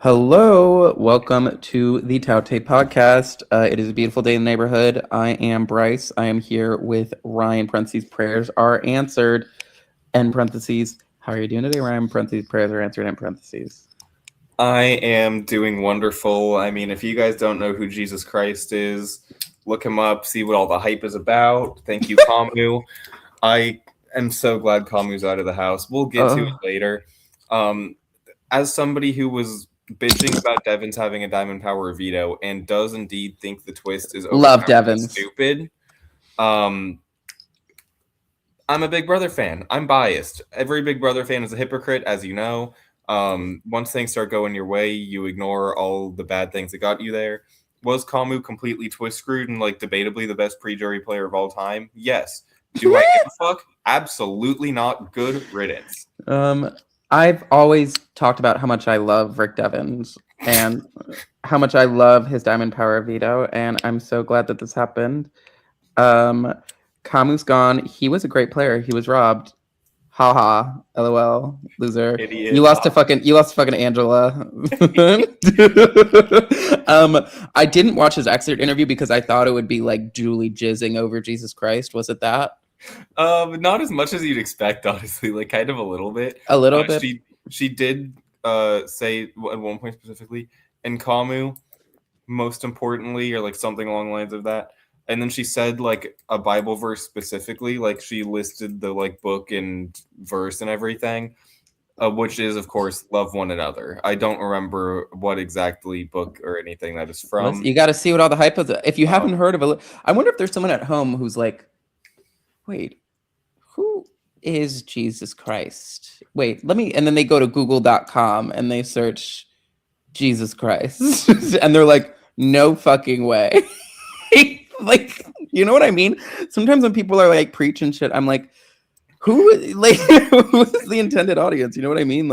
Hello, welcome to the TOUTTE podcast. It is a beautiful day in the neighborhood. I am Bryce. I am here with Ryan. Parentheses, prayers are answered. End parentheses. How are you doing today, Ryan? Parentheses, prayers are answered. End parentheses. I am doing wonderful. I mean, if you guys don't know who Jesus Christ is, look him up, see what all the hype is about. Thank you, Kamu. I am so glad Kamu's out of the house. We'll get to it later. Um, as somebody who was bitching about Devins having a Diamond Power veto and does indeed think the twist is Love overpowered and Devins. stupid, I'm a Big Brother fan. I'm biased. Every Big Brother fan is a hypocrite, as you know. Once things start going your way, you ignore all the bad things that got you there. Was Kamu completely twist screwed and debatably the best pre-jury player of all time? Yes. Do I give a fuck? Absolutely not. Good riddance. I've always talked about how much I love Rick Devins and how much I love his Diamond Power veto, and I'm so glad that this happened. Kamu's gone. He was a great player. He was robbed. Ha ha. LOL. Loser. Idiot. You lost to fucking Angela. I didn't watch his exit interview because I thought it would be like Julie jizzing over Jesus Christ. Was it that? Not as much as you'd expect, honestly. Kind of a little bit. A little bit. She did say at one point specifically, and Kamu, most importantly, or something along the lines of that. And then she said a Bible verse specifically, she listed the book and verse and everything, which is of course love one another. I don't remember what exactly book or anything that is from. You got to see what all the hype is. If you haven't heard of it, I wonder if there's someone at home who's like, wait, who is Jesus Christ? Wait, let me. And then they go to google.com and they search Jesus Christ. And they're like, no fucking way. You know what I mean? Sometimes when people are preaching shit, I'm like, who is the intended audience? You know what I mean?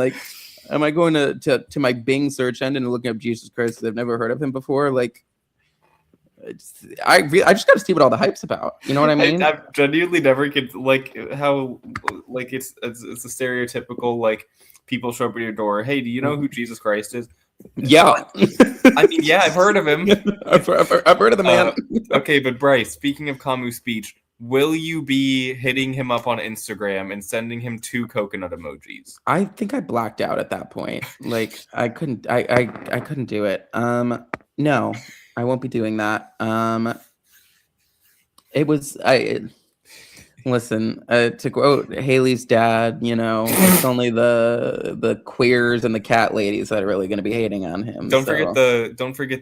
Am I going to my Bing search engine and looking up Jesus Christ because I've never heard of him before? I just got to see what all the hype's about. You know what I mean? I genuinely never get how it's a stereotypical people show up at your door. Hey, do you know who Jesus Christ is? Yeah. I mean, yeah, I've heard of him. I've heard of the man. Okay, but Bryce, speaking of Kamu's speech, will you be hitting him up on Instagram and sending him 2 coconut emojis? I think I blacked out at that point. I couldn't do it. No, I won't be doing that. Listen, to quote Haley's dad, it's only the queers and the cat ladies that are really going to be hating on him. Don't forget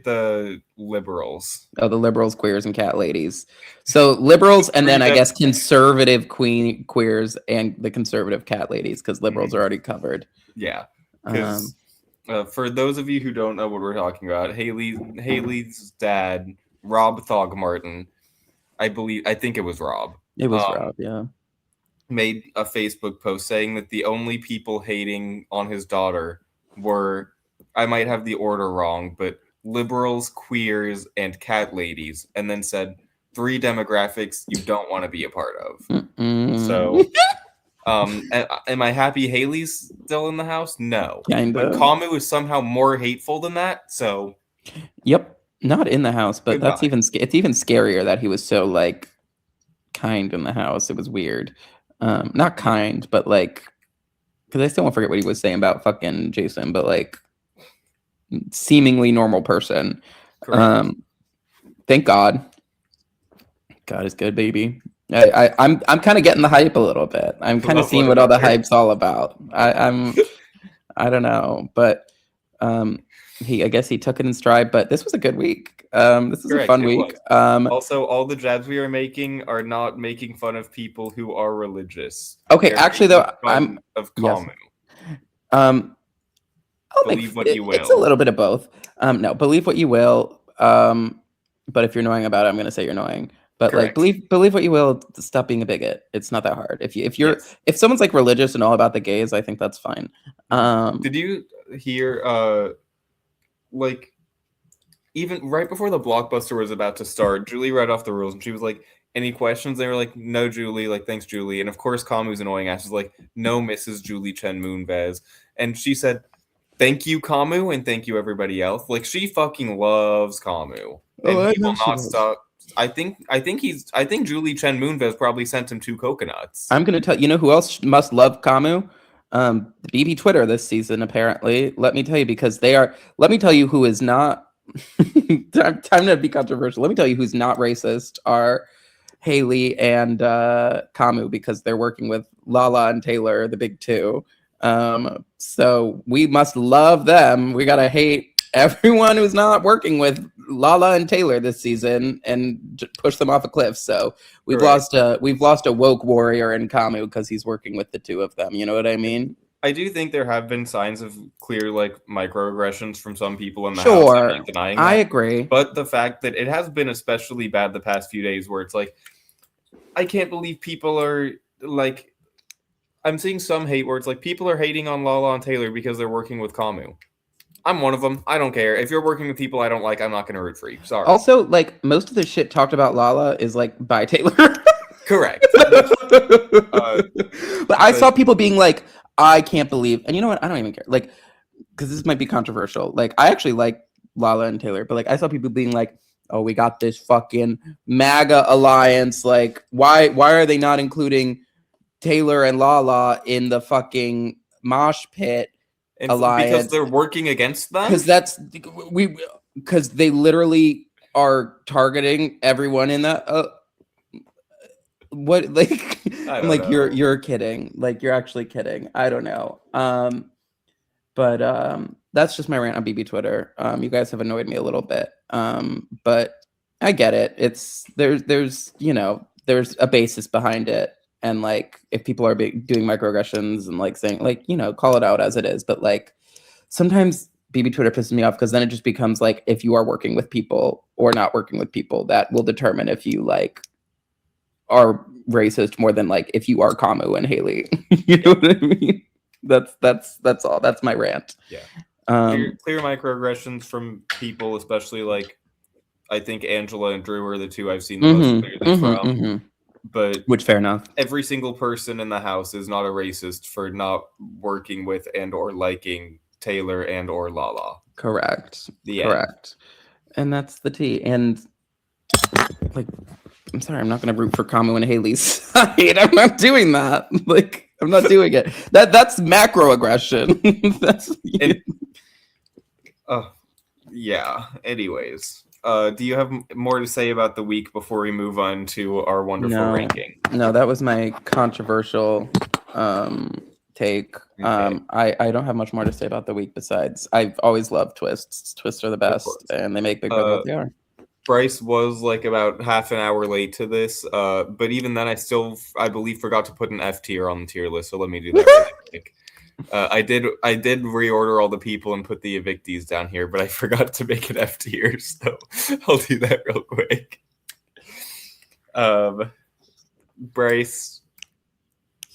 the liberals. Oh, the liberals, queers, and cat ladies. So liberals, and then I guess conservative queers and the conservative cat ladies, because liberals are already covered. Yeah. For those of you who don't know what we're talking about, Haley's dad, Rob Thogmartin, I think it was Rob. It was Rob, yeah. Made a Facebook post saying that the only people hating on his daughter were, I might have the order wrong, but liberals, queers, and cat ladies, and then said 3 demographics you don't want to be a part of. So, am I happy Haley's still in the house? No. Kinda. But Kamu is somehow more hateful than that, so. Yep. Not in the house, but it's even scarier that he was so kind in the house. It was weird. Not kind, but because I still won't forget what he was saying about fucking Jason, but seemingly normal person. Thank God. God is good, baby. I'm kind of getting the hype a little bit. I'm kind of seeing what all the hype's all about. I don't know, but I guess he took it in stride. But this was a good week. This is a fun week. Also, all the jabs we are making are not making fun of people who are religious. Okay, actually, though, I'm of Kamu. Believe what you will. It's a little bit of both. No, believe what you will. But if you're annoying about it, I'm going to say you're annoying. But believe what you will. Stop being a bigot. It's not that hard. If someone's religious and all about the gays, I think that's fine. Did you hear even right before the blockbuster was about to start, Julie read off the rules and she was like, any questions? They were like, no, Julie, thanks, Julie. And of course, Kamu's annoying ass is like, no, Mrs. Julie Chen Moonves. And she said, thank you, Kamu, and thank you everybody else. Like she fucking loves Kamu, Oh, and I he know will she not does. stop. I think Julie Chen Moonves probably sent him 2 coconuts. I'm gonna tell you know who else must love Kamu? The BB Twitter this season, apparently. Let me tell you, because they are. Let me tell you who is not. Time to be controversial. Let me tell you who's not racist are Haley and Kamu, because they're working with Lala and Taylor, the big two. So we must love them. We gotta hate everyone who's not working with Lala and Taylor this season and push them off a cliff. So Correct. we've lost a woke warrior in Kamu because he's working with the two of them. You know what I mean? I do think there have been signs of clear like microaggressions from some people in the house. I'm Sure, not denying I that. agree. But the fact that it has been especially bad the past few days where it's like I can't believe people are like I'm seeing some hate where it's like people are hating on Lala and Taylor because they're working with Kamu. I'm one of them. I don't care. If you're working with people I don't like, I'm not going to root for you. Sorry. Also, like most of the shit talked about Lala is like by Taylor. Correct. But I But saw people being like, I can't believe, and you know what? I don't even care. Like, because this might be controversial. Like, I actually like Lala and Taylor, but like, I saw people being like, "Oh, we got this fucking MAGA alliance. Like, why are they not including Taylor and Lala in the fucking mosh pit because alliance?" they're working against them? Because we because they literally are targeting everyone in that. What like I I'm don't like know. you're kidding, like you're actually kidding. I don't know. But that's just my rant on BB Twitter. You guys have annoyed me a little bit. But I get it. It's there's you know there's a basis behind it, and like if people are doing microaggressions and like saying like call it out as it is. But like sometimes BB Twitter pisses me off because then it just becomes like if you are working with people or not working with people, that will determine if you like are racist more than like if you are Kamu and Haley. You know what I mean? That's all. That's my rant. Yeah. Um, Clear microaggressions from people, especially like I think Angela and Drew are the two I've seen the most clearly from. But Which fair enough. every single person in the house is not a racist for not working with and or liking Taylor and or Lala. Correct. The end. Correct. And that's the tea. And like, I'm sorry, I'm not going to root for Kamu and Haley's side. I'm not doing that. Like, I'm not doing it. That's macro aggression. That's And, yeah. Anyways, do you have more to say about the week before we move on to our wonderful no, ranking? no. That was my controversial take. Okay. I don't have much more to say about the week besides I've always loved twists. Twists are the Of best, course. and they make Big Brother what they are. Bryce was like about half an hour late to this, but even then, I believe, forgot to put an F tier on the tier list. So let me do that really quick. I did reorder all the people and put the evictees down here, but I forgot to make an F tier, so I'll do that real quick. Bryce,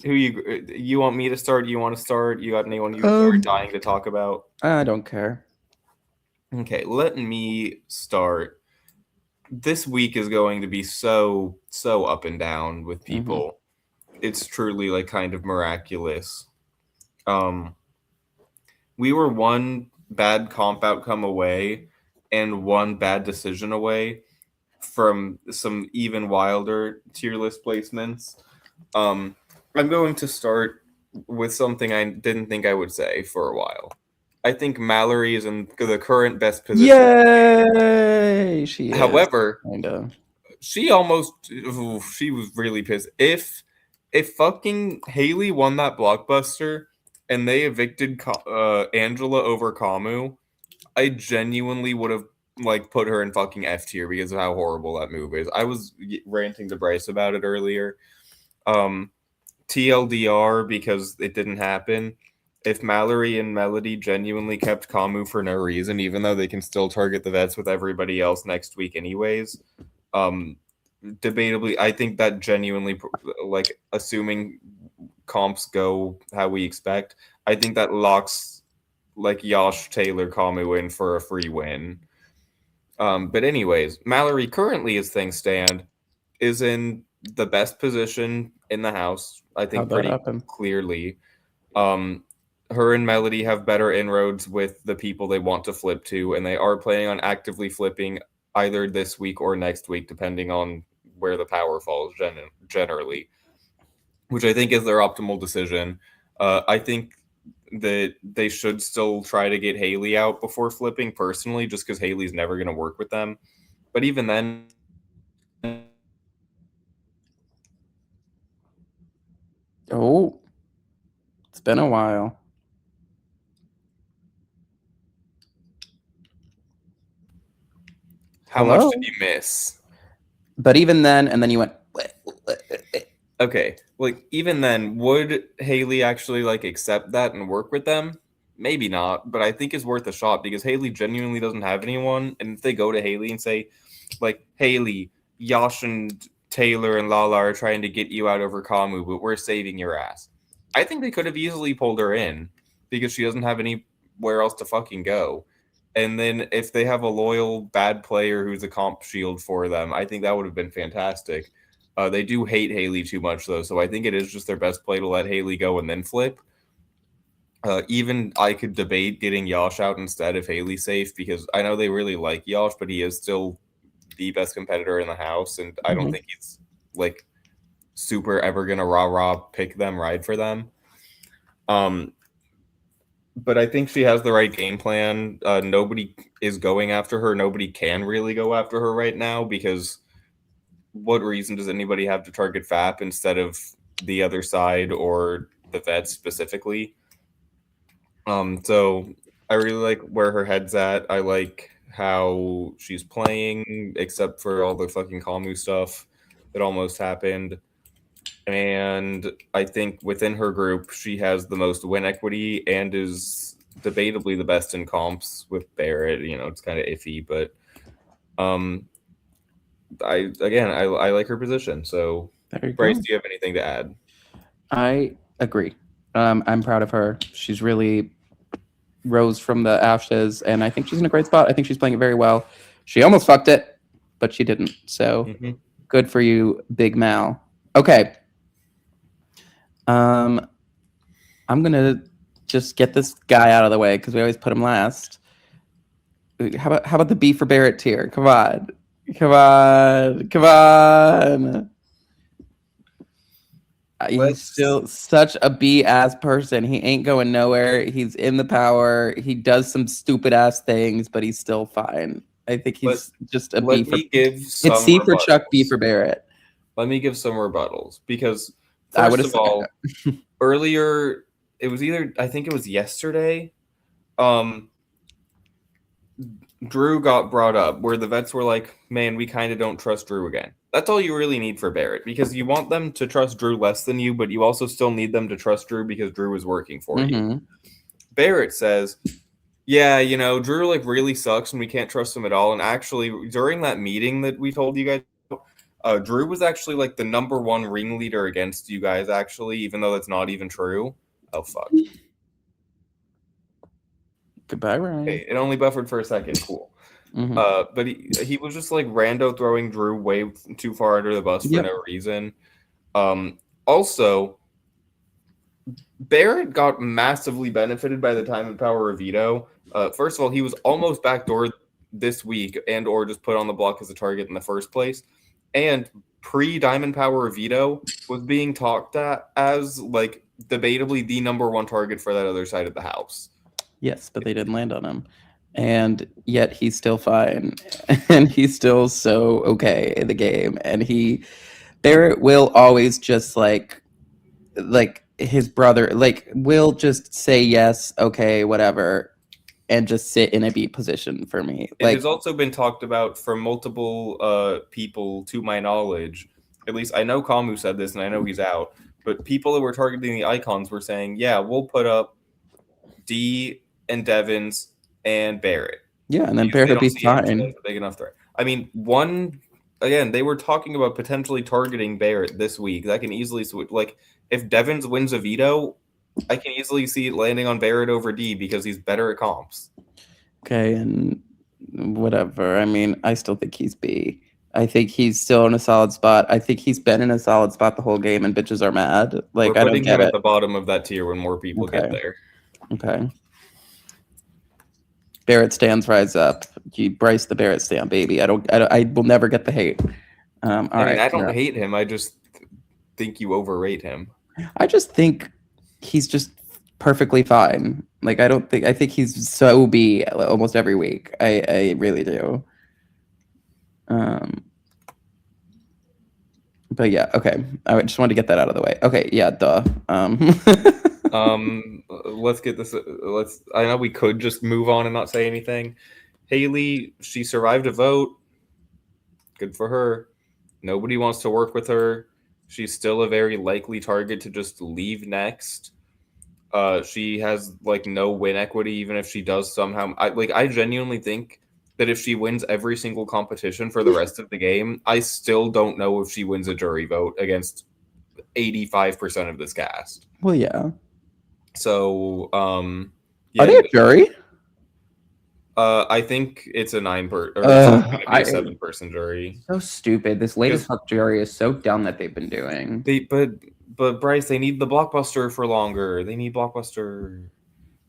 who you want me to start? You want to start? You got anyone you are dying to talk about? I don't care. Okay, let me start. This week is going to be so up and down with people. It's truly like kind of miraculous. We were one bad comp outcome away and one bad decision away from some even wilder tier list placements. I'm going to start with something I didn't think I would say for a while. I think Mallory is in the current best position. Yay! She is. However, Kind of. she was really pissed. If fucking Haley won that blockbuster and they evicted Angela over Kamu, I genuinely would have like put her in fucking F tier because of how horrible that move is. I was ranting to Bryce about it earlier. TLDR because it didn't happen. If Mallory and Melody genuinely kept Kamu for no reason, even though they can still target the vets with everybody else next week anyways, debatably, I think that genuinely, like, assuming comps go how we expect, I think that locks like Yash Taylor Kamu in for a free win. But anyways, Mallory currently, as things stand, is in the best position in the house. I think How'd that pretty happen? clearly. Um, her and Melody have better inroads with the people they want to flip to, and they are planning on actively flipping either this week or next week, depending on where the power falls generally, which I think is their optimal decision. I think that they should still try to get Haley out before flipping personally, just because Haley's never going to work with them. But even then, Oh, it's been a while. how much Hello? did you miss? But even then, and then you went. Okay, like even then, would Haley actually like accept that and work with them? Maybe not, but I think it's worth a shot because Haley genuinely doesn't have anyone, and if they go to Haley and say, like, Haley, Yash and Taylor and Lala are trying to get you out over Kamu, but we're saving your ass. I think they could have easily pulled her in because she doesn't have anywhere else to fucking go. And then if they have a loyal bad player who's a comp shield for them, I think that would have been fantastic. They do hate Haley too much though, so I think it is just their best play to let Haley go and then flip. Even I could debate getting Yash out instead if Haley's safe because I know they really like Yash, but he is still the best competitor in the house, and I don't think he's like super ever gonna rah pick them, ride for them. But I think she has the right game plan. Nobody is going after her. Nobody can really go after her right now because what reason does anybody have to target FAP instead of the other side or the vets specifically? So I really like where her head's at. I like how she's playing, except for all the fucking Kamu stuff that almost happened. And I think within her group, she has the most win equity and is debatably the best in comps with Barrett. You know, it's kind of iffy, but I like her position. So, Bryce, do you have anything to add? I agree. I'm proud of her. She's really rose from the ashes, and I think she's in a great spot. I think she's playing it very well. She almost fucked it, but she didn't. So good for you, Big Mal. Okay. I'm gonna just get this guy out of the way because we always put him last. How about the B for Barrett tier? Come on. He's still such a B-ass person. He ain't going nowhere. He's in the power. He does some stupid ass things, but he's still fine. I think he's just a B for. It's C for Chuck, B for Barrett. Let me give some rebuttals because first of all, earlier it was I think it was yesterday. Drew got brought up where the vets were like, man, we kind of don't trust Drew again. That's all you really need for Barrett because you want them to trust Drew less than you, but you also still need them to trust Drew because Drew is working for you. Barrett says, yeah, you know, Drew like really sucks and we can't trust him at all. And actually, during that meeting that we told you guys, Drew was actually like the #1 ringleader against you guys, actually, even though that's not even true. Oh, fuck. Goodbye, Ryan. Okay, it only buffered for a second. Cool. But he was just like rando throwing Drew way too far under the bus for no reason. Also, Barrett got massively benefited by the time and power of Vito. First of all, he was almost backdoored this week and or just put on the block as a target in the first place. And pre-Diamond Power of Vito was being talked at as like debatably the #1 target for that other side of the house. Yes, but they didn't land on him. And yet he's still fine. And he's still so okay in the game. And Barrett will always just like his brother, like will just say yes, okay, whatever, and just sit in a B position for me. It has also been talked about from multiple people, to my knowledge. At least I know Kamu said this, and I know he's out. But people that were targeting the icons were saying, "Yeah, we'll put up D and Devins and Barrett." Yeah, and then Barrett would be fine. Big enough threat. I mean, they were talking about potentially targeting Barrett this week. That can easily switch. Like if Devins wins a veto, I can easily see it landing on Barrett over D because he's better at comps. Okay, and whatever. I mean, I still think he's B. I think he's still in a solid spot. I think he's been in a solid spot the whole game, and bitches are mad. Like, I don't get it. We're putting him at the bottom of that tier when more people get there. Okay. Barrett stands rise up. You Bryce the Barrett stand, baby. I will never get the hate. All I mean, right. I don't Yeah. hate him. I just think you overrate him. I just think he's just perfectly fine. Like I think he's so B almost every week. I really do. Um, but yeah, okay. I just wanted to get that out of the way. Okay, yeah, duh. Let's get this. Let's. I know we could just move on and not say anything. Haley, she survived a vote. Good for her. Nobody wants to work with her. She's still a very likely target to just leave next. She has like no win equity, even if she does somehow. I genuinely think that if she wins every single competition for the rest of the game, I still don't know if she wins a jury vote against 85% of this cast. Well, yeah. So, Are yeah, they a jury? I think it's a or it's going to be a 7-person jury. So stupid. This latest Because Huck jury is so dumb that they've been doing. but Bryce, they need the blockbuster for longer. They need blockbuster.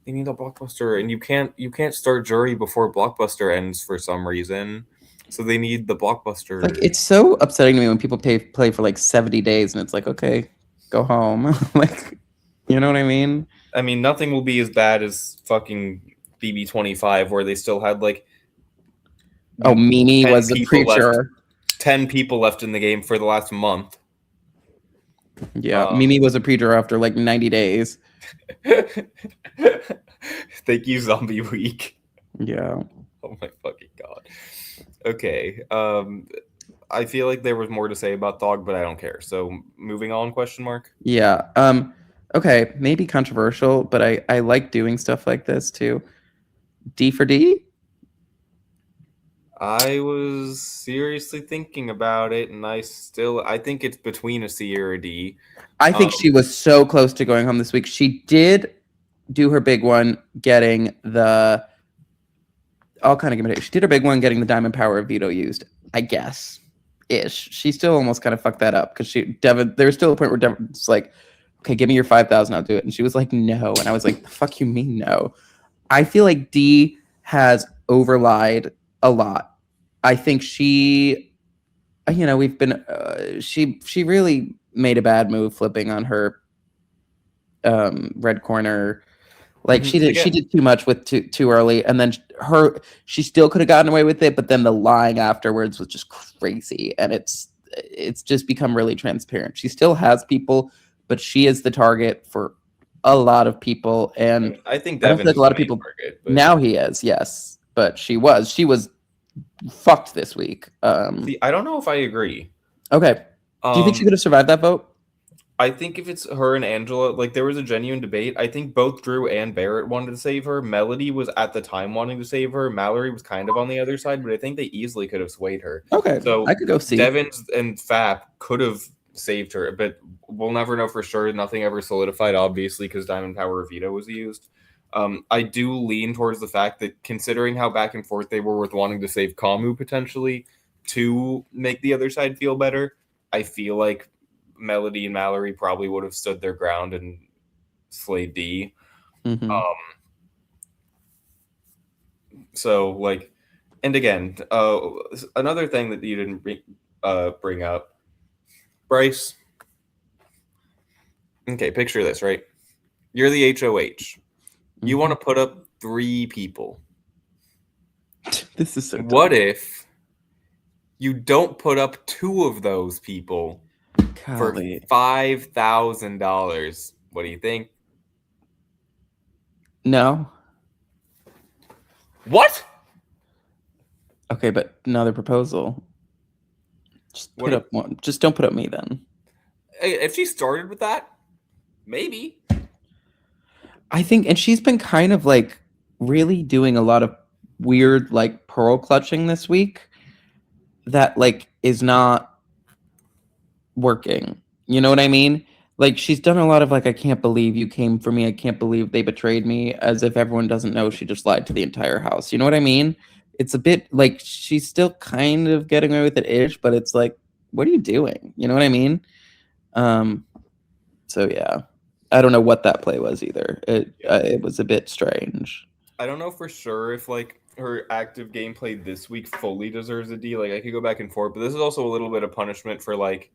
They need a blockbuster, and you can't start jury before blockbuster ends for some reason. So they need the blockbuster. Like it's so upsetting to me when people play for like 70 days and it's like, okay, go home. Like, you know what I mean? I mean, nothing will be as bad as fucking BB25, where they still had like Oh, Mimi 10 was the people left. preacher. 10 people left in the game for the last month. Yeah, Mimi was a preacher after like 90 days. Thank you, Zombie Week. Yeah. Oh my fucking god. Okay. I feel like there was more to say about Dog, but I don't care. So moving on, question mark? Yeah. Okay, maybe controversial, but I like doing stuff like this too. D for D? I was seriously thinking about it, and I think it's between a C or a D. I think she was so close to going home this week. She did do her big one, getting the. I'll kind of give it. She did her big one, getting the diamond power of veto used. I guess, ish. She still almost kind of fucked that up because Devin. There was still a point where Devin's like, "Okay, give me your 5,000, I'll do it," and she was like, "No," and I was like, "The fuck you mean no?" I feel like D has overlied a lot. I think she, we've been. She really made a bad move flipping on her red corner. Like she did too much with too early, and then she still could have gotten away with it, but then the lying afterwards was just crazy, and it's just become really transparent. She still has people, but she is the target for a lot of people, and I think I don't feel Devin's like a lot of the main people target, but now he is, yes, but she was fucked this week. see, I don't know if I agree. Okay, do you think she could have survived that vote? I think if it's her and Angela, like there was a genuine debate. I think both Drew and Barrett wanted to save her. Melody was at the time wanting to save her. Mallory was kind of on the other side, but I think they easily could have swayed her. Okay, So I could go see. Devins and Fap could have saved her, but we'll never know for sure. Nothing ever solidified, obviously, because Diamond Power Veto was used. I do lean towards the fact that considering how back and forth they were with wanting to save Kamu potentially to make the other side feel better, I feel like Melody and Mallory probably would have stood their ground and slayed D. Mm-hmm. So like, and again, another thing that you didn't bring up, Bryce. Okay, picture this, right? You're the HOH. You want to put up 3 people. This is so dumb. What if you don't put up 2 of those people for $5,000? What do you think? No. What? Okay, but another proposal. Just put up one. Just don't put up me then. If she started with that, maybe. I think, and she's been kind of like really doing a lot of weird like pearl clutching this week that like is not working. You know what I mean? Like she's done a lot of like, I can't believe you came for me. I can't believe they betrayed me, as if everyone doesn't know she just lied to the entire house. You know what I mean? It's a bit like she's still kind of getting away with it ish, but it's like, what are you doing? You know what I mean? So yeah. I don't know what that play was either. Yeah. It was a bit strange. I don't know for sure if like her active gameplay this week fully deserves a D. Like I could go back and forth, but this is also a little bit of punishment for like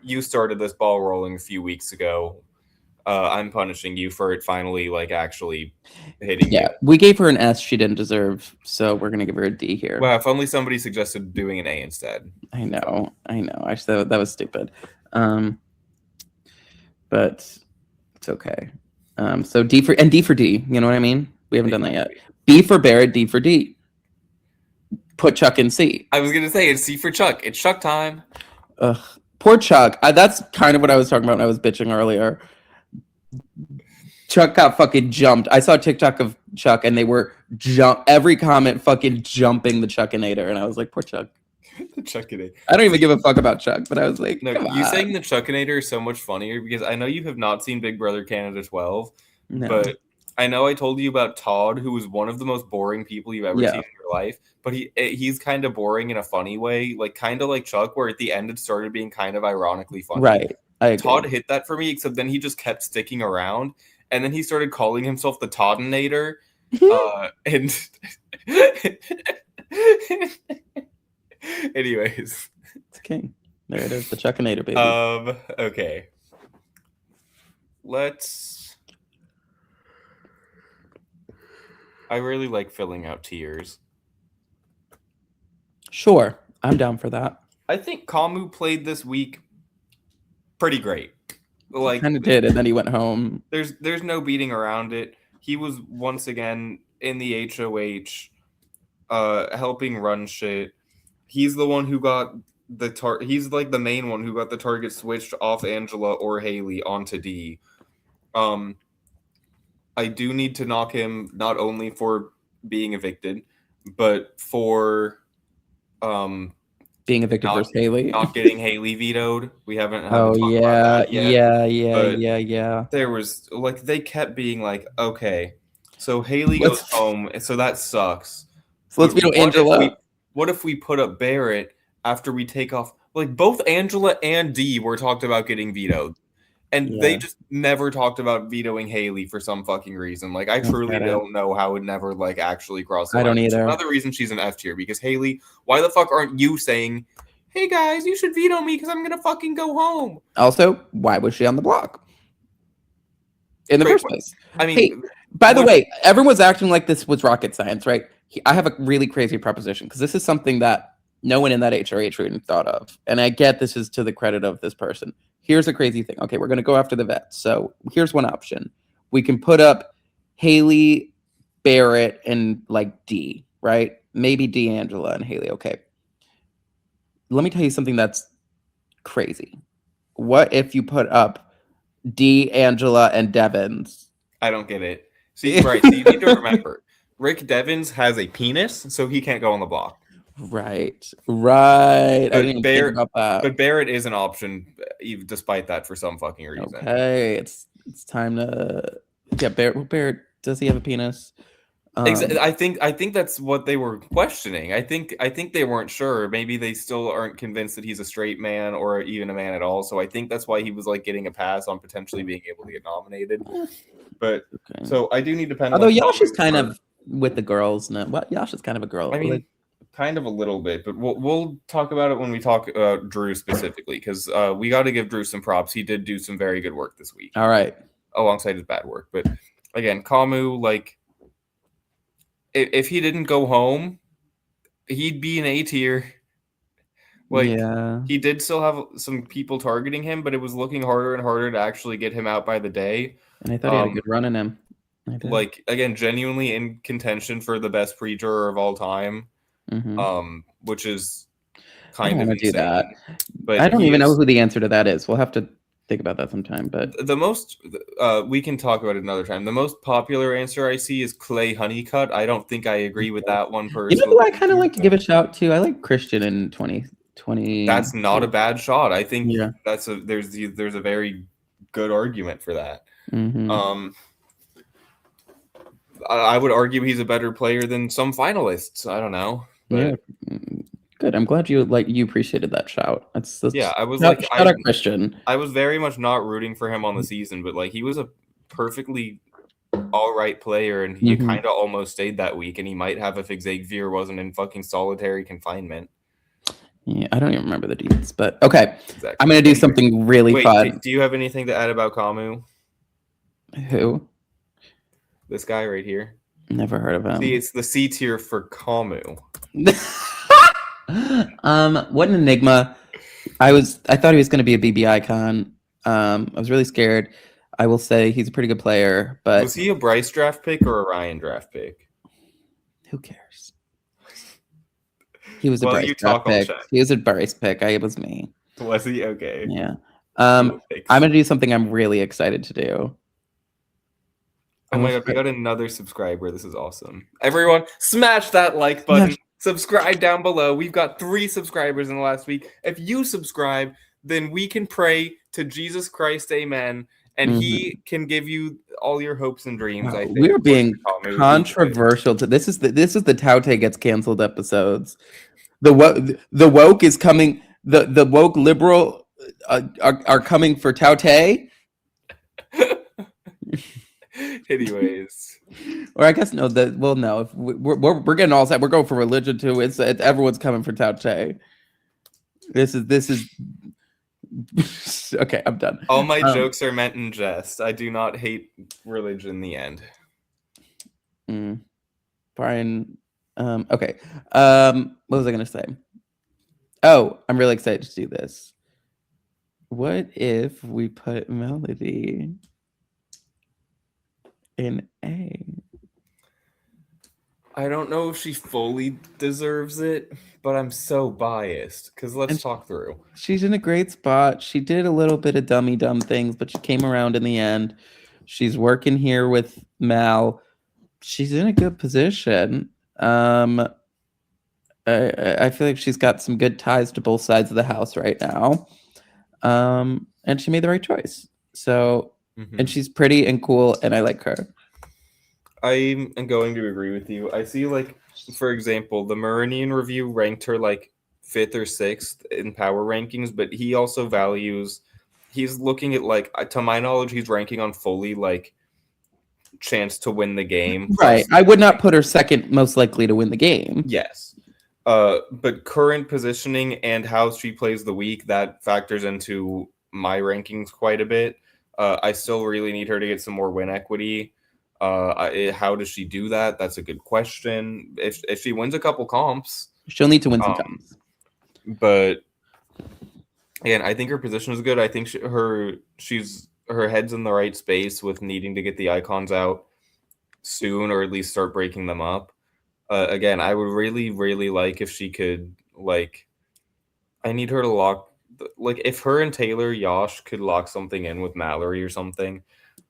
you started this ball rolling a few weeks ago. I'm punishing you for it finally like actually hitting Yeah, you. we gave her an S she didn't deserve, so we're gonna give her a D here. Well, if only somebody suggested doing an A instead. I know, I know. Actually, that was stupid. But it's okay. So D for D. You know what I mean? We haven't done that yet. B for Barrett, D for D. Put Chuck in C. I was gonna say it's C for Chuck. It's Chuck time. Ugh, poor Chuck. That's kind of what I was talking about when I was bitching earlier. Chuck got fucking jumped. I saw a TikTok of Chuck and they were every comment fucking jumping the Chuckinator, and I was like, poor Chuck. The Chuckinator. I don't even give a fuck about Chuck, but I was like, no, you saying the Chuckinator is so much funnier because I know you have not seen Big Brother Canada 12, but I know I told you about Todd, who was one of the most boring people you've ever seen in your life, but he's kind of boring in a funny way, like kind of like Chuck, where at the end it started being kind of ironically funny. Right. Todd hit that for me, except then he just kept sticking around, and then he started calling himself the Toddinator, and anyways, it's king. There it is, the Chuckinator, baby. Okay. I really like filling out tiers. Sure, I'm down for that. I think Kamu played this week pretty great. Like kind of did, and then he went home. There's no beating around it. He was once again in the HOH, helping run shit. He's the one who got he's like the main one who got the target switched off Angela or Haley onto D. I do need to knock him not only for being evicted, but for being evicted versus Haley, not getting Haley vetoed. We haven't oh talked yeah, about that yet. yeah. There was like they kept being like, okay, so Haley goes home, so that sucks. So let's veto Angela. What if we put up Barrett after we take off? Like both Angela and Dee were talked about getting vetoed, and they just never talked about vetoing Haley for some fucking reason. Like I truly don't know how it never like actually crossed the line. I don't either. Another reason she's an F tier because Haley, why the fuck aren't you saying, hey guys, you should veto me because I'm gonna fucking go home? Also, why was she on the block in the first place? I mean, hey, by the way, everyone was acting like this was rocket science, right? I have a really crazy proposition because this is something that no one in that HRH even thought of. And I get this is to the credit of this person. Here's a crazy thing. Okay, we're going to go after the vets. So here's one option. We can put up Haley, Barrett, and like D, right? Maybe D'Angela and Haley. Okay. Let me tell you something that's crazy. What if you put up D'Angela and Devins? I don't get it. See, right. So you need to remember, Rick Devins has a penis, so he can't go on the block. Right. I didn't even think about that. But Barrett is an option, despite that, for some fucking reason. Okay, it's time to Barrett. Does he have a penis? I think that's what they were questioning. I think they weren't sure. Maybe they still aren't convinced that he's a straight man or even a man at all. So I think that's why he was like getting a pass on potentially being able to get nominated. But so I do need to pen. Although Yash is kind of with the girls now. Well, Yash is kind of a girl. I mean, kind of a little bit, but we'll talk about it when we talk about Drew specifically because we got to give Drew some props. He did do some very good work this week. All right, alongside his bad work. But again, Kamu, like, if he didn't go home, he'd be an A tier. Like, he did still have some people targeting him, but it was looking harder and harder to actually get him out by the day. And I thought he had a good run in him. Like, again, genuinely in contention for the best pre-juror of all time, which is kind of insane. Do that. But I don't even know who the answer to that is. We'll have to think about that sometime. But the most we can talk about it another time. The most popular answer I see is Clay Honeycutt. I don't think I agree with that one personally. You know who I kind of like to give a shout to? I like Christian in 2020. That's not a bad shot. I think there's a very good argument for that. I would argue he's a better player than some finalists. I don't know. But, good. I'm glad you appreciated that shout. Yeah, That's I was like, shout out Christian. I was very much not rooting for him on the season, but like he was a perfectly all right player, and he Hmm. kind of almost stayed that week, and he might have if Xavier wasn't in fucking solitary confinement. Yeah, I don't even remember the deeds, but okay. I'm Exactly. gonna do Anyway, something really wait, fun. do you have anything to add about Kamu? Who? This guy right here. Never heard of See, him. it's the C tier for Kamu. What an enigma. I thought he was gonna be a BB icon. I was really scared. I will say he's a pretty good player, Was but he a Bryce draft pick or a Ryan draft pick? who cares? He was a While Bryce you draft talk, I'll pick. check. He was a Bryce pick. It was me. Was he? Okay. Yeah. Cool I'm takes. gonna do something I'm really excited to do. Oh I'm my gonna god, we put got another subscriber. This is awesome. Everyone, smash that like button. smash. Subscribe down below. We've got 3 subscribers in the last week. If you subscribe, then we can pray to Jesus Christ, amen, and Mhm. he can give you all your hopes and dreams, I Wow, think, we're according to being Kamu. controversial. This is the Taute gets canceled episodes. The woke is coming. The woke liberal are coming for Taute. Anyways, Or I guess no. No. If we're getting all set. We're going for religion too. It's everyone's coming for Taute. This is okay. I'm done. all my jokes are meant in jest. I do not hate religion in the end. Brian. Okay. What was I gonna say? Oh, I'm really excited to do this. What if we put Melody in A? I don't know if she fully deserves it, but I'm so biased. Because let's And talk through. she's in a great spot. She did a little bit of dummy dumb things, but she came around in the end. She's working here with Mal. She's in a good position. I feel like she's got some good ties to both sides of the house right now. And she made the right choice. So, and she's pretty and cool, and I like her. I'm going to agree with you. I see, like, for example, the Meridian review ranked her like 5th or 6th in power rankings, but he also values, he's looking at, like, to my knowledge, he's ranking on fully, like, chance to win the game. Right. Plus, I would not put her second most likely to win the game. yes. But current positioning and how she plays the week, that factors into my rankings quite a bit. I still really need her to get some more win equity. How does she do that? That's a good question. If she wins a couple comps, She'll need to win some comps. But again, I think her position is good. I think her head's in the right space with needing to get the icons out soon, or at least start breaking them up. Again, I would really, really like if she could, like, I need her to lock, like, if her and Taylor Yosh could lock something in with Mallory or something.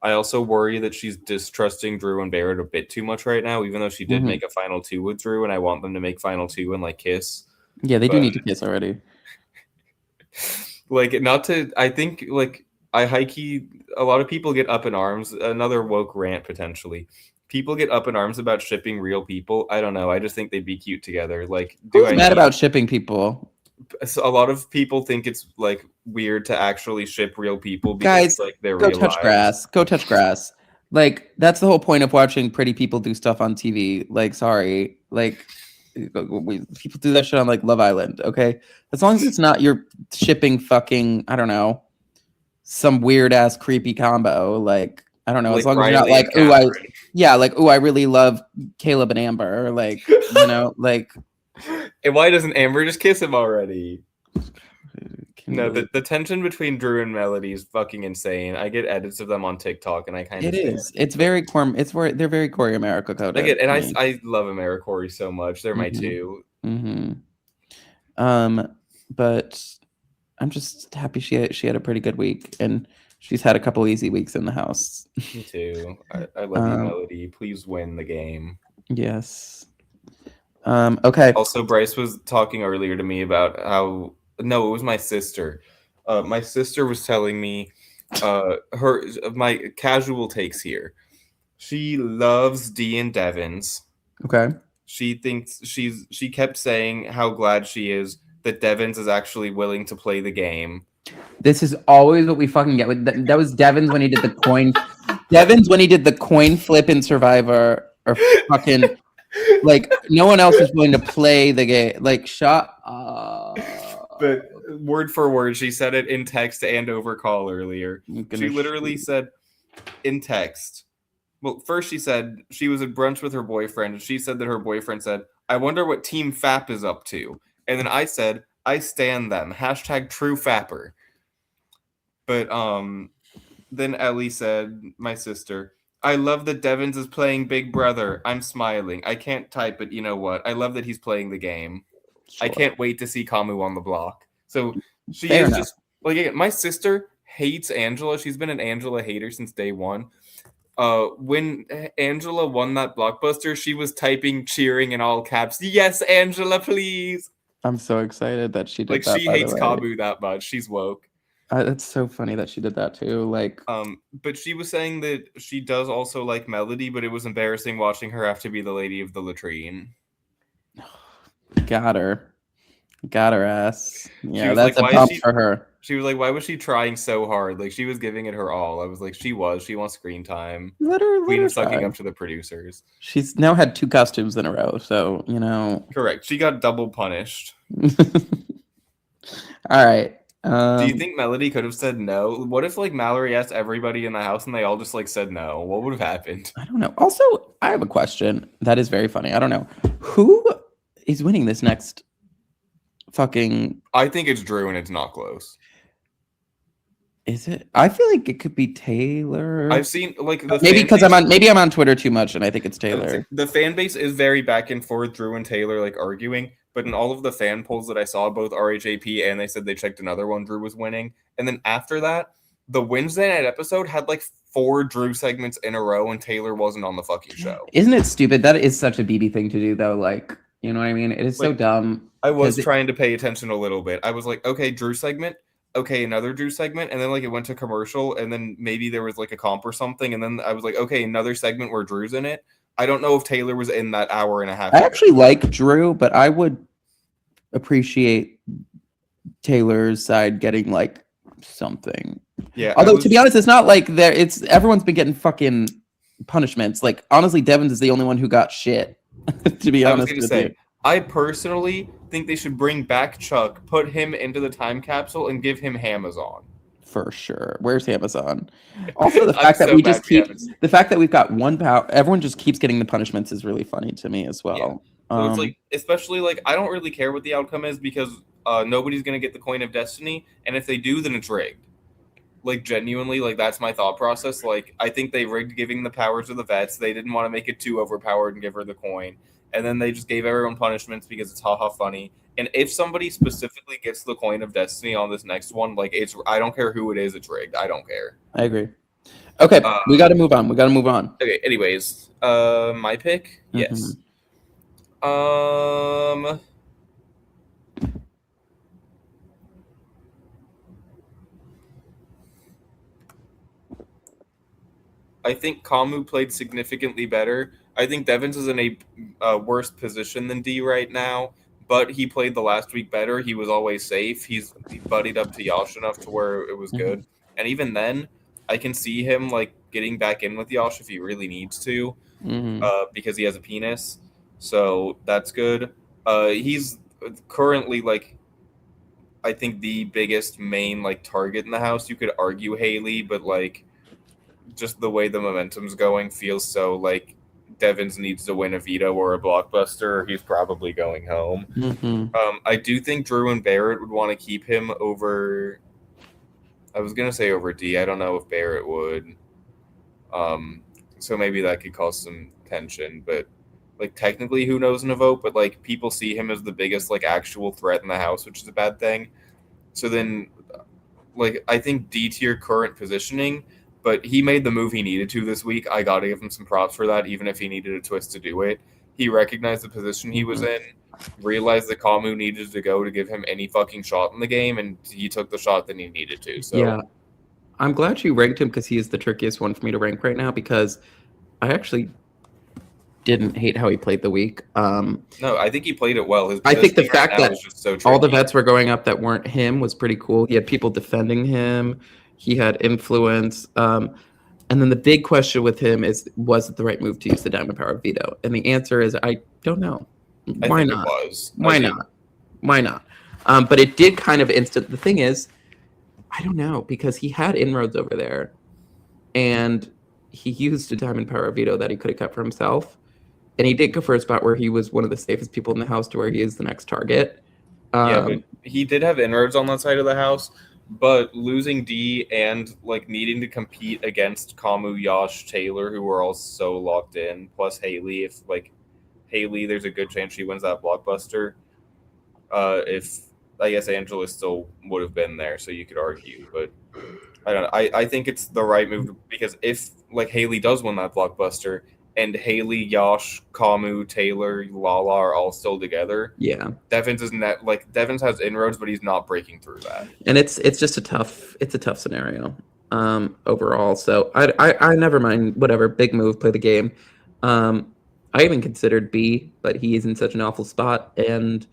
I also worry that she's distrusting Drew and Barrett a bit too much right now, even though she did make a final 2 with Drew, and I want them to make final 2 and, like, kiss. Yeah, they do need to kiss already. Like, not to, I think, like, I high-key, a lot of people get up in arms, another woke rant potentially. People get up in arms about shipping real people. I don't know. I just think they'd be cute together. Like, Who's mad about shipping people? A lot of people think it's like weird to actually ship real people Guys, because like they're go real touch lives. grass. Go touch grass. Like, that's the whole point of watching pretty people do stuff on TV. Like, sorry. Like, people do that shit on like Love Island, okay? As long as it's not you're shipping fucking, I don't know, some weird ass creepy combo. Like, I don't know. Like as long as you're not Riley like, and Catherine. I really love Caleb and Amber. Like, you know, like. And why doesn't Amber just kiss him already? No, Really... the tension between Drew and Melody is fucking insane. I get edits of them on TikTok, and I kind of. It is. It's very It's where they're very Corey America coded. I get, and I love AmeriCorey so much. They're my two. But I'm just happy she had a pretty good week, and she's had a couple easy weeks in the house. Me too. I love you, Melody. Please win the game. Yes. Okay. Also, Bryce was talking earlier to me about how no, it was my sister. My sister was telling me my casual takes here. She loves Dee and Devins. Okay. she thinks she kept saying how glad she is that Devins is actually willing to play the game. This is always what we fucking get. That was Devins when he did the coin. Devins when he did the coin flip in Survivor, or fucking like no one else was willing to play the game. Like shut up. But word for word, she said it in text and over call earlier. She literally said in text. Well, first she said she was at brunch with her boyfriend, and she said that her boyfriend said, "I wonder what Team Fap is up to." And then I said, "I stan them." Hashtag true Fapper. But then Ellie said, my sister, "I love that Devins is playing Big Brother. I'm smiling. I can't type, but you know what? I love that he's playing the game. Sure. I can't wait to see Kamu on the block." So she Fair is enough. just like, again, my sister hates Angela. She's been an Angela hater since day one. When Angela won that blockbuster, she was typing, cheering in all caps, "Yes, Angela, please." I'm so excited that she did Like, that. she By the hates way, Kamu that much. She's woke. it's so funny that she did that too. Like, But she was saying that she does also like Melody, but it was embarrassing watching her have to be the lady of the latrine. got her ass. Yeah, Was that's like, a bump for her. She was like, "Why was she trying so hard? Like, she was giving it her all." I was like, "She was. She wants screen time." Let her sucking try. up to the producers. She's now had 2 costumes in a row, so Correct. She got double punished. All right. Do you think Melody could have said no? What if like Mallory asked everybody in the house and they all just like said no? What would have happened? I don't know. Also, I have a question that is very funny. I don't know who is winning this next fucking. I think it's Drew, and it's not close. Is it? I feel like it could be Taylor. I've seen like the maybe because I'm on Twitter too much, and I think it's Taylor. The fan base is very back and forth. Drew and Taylor like arguing, but in all of the fan polls that I saw, both RHAP and they said they checked another one, Drew was winning. And then after that, the Wednesday night episode had like 4 Drew segments in a row, and Taylor wasn't on the fucking show. Isn't it stupid? That is such a BB thing to do, though. Like, you know what I mean? It is like, so dumb. I was trying to pay attention a little bit. I was like, okay, Drew segment. Okay, another Drew segment, and then like it went to commercial, and then maybe there was like a comp or something, and then I was like, okay, another segment where Drew's in it. I don't know if Taylor was in that hour and a half. I actually like Drew, but I would appreciate Taylor's side getting like something. Yeah. Although to be honest, it's not like there. It's everyone's been getting fucking punishments. Like honestly, Devins is the only one who got shit. To be honest, with you. I personally think they should bring back Chuck, put him into the time capsule, and give him Amazon. For sure. Where's Amazon? Also, the fact that we just keep the fact that we've got one power, everyone just keeps getting the punishments is really funny to me as well. Yeah. So it's like, especially like, I don't really care what the outcome is because nobody's gonna get the coin of destiny, and if they do, then it's rigged. Like genuinely, like that's my thought process. Like I think they rigged giving the power to the vets. They didn't want to make it too overpowered and give her the coin. And then they just gave everyone punishments because it's haha funny. And if somebody specifically gets the coin of destiny on this next one, like I don't care who it is, it's rigged. I don't care. I agree. Okay, we got to move on. Okay. Anyways, my pick, yes. I think Kamu played significantly better. I think Devins is in a worse position than D right now, but he played the last week better. He was always safe. He buddied up to Yash enough to where it was good. And even then, I can see him like getting back in with Yash if he really needs to, because he has a penis. So that's good. He's currently like, I think the biggest main like target in the house. You could argue Haley, but like just the way the momentum's going feels so like Devins needs to win a veto or a blockbuster, or he's probably going home. I do think Drew and Barrett would want to keep him over. I was gonna say over D. I don't know if Barrett would. So maybe that could cause some tension, but like technically, who knows in a vote? But like people see him as the biggest like actual threat in the house, which is a bad thing. So then, like I think D tier current positioning. But he made the move he needed to this week. I got to give him some props for that, even if he needed a twist to do it. He recognized the position he was in, realized that Kamu needed to go to give him any fucking shot in the game, and he took the shot that he needed to. So yeah, I'm glad you ranked him because he is the trickiest one for me to rank right now because I actually didn't hate how he played the week. No, I think he played it well. His I think the positioning right fact now is that just so all the tricky. vets were going up that weren't him was pretty cool. He had people defending him. He had influence. And then the big question with him is, was it the right move to use the Diamond Power veto? And the answer is, I don't know. I Why think it not? was. I Why do. not? Why not? But it did kind of instant. The thing is, I don't know, because he had inroads over there, and he used a Diamond Power veto that he could have kept for himself. And he did go for a spot where he was one of the safest people in the house to where he is the next target. Yeah, but Um, he did have inroads on that side of the house. But losing D and like needing to compete against Kamu, Yash, Taylor, who were all so locked in, plus Haley, if like Haley, there's a good chance she wins that blockbuster. If I guess Angela still would have been there, so you could argue, but I don't know. I think it's the right move because if like Haley does win that blockbuster and Haley, Yash, Kamu, Taylor, Lala are all still together, yeah, Devins isn't that like Devins has inroads, but he's not breaking through that. and it's just a tough scenario overall. So I never mind, whatever, big move, play the game. I even considered B, but he is in such an awful spot. And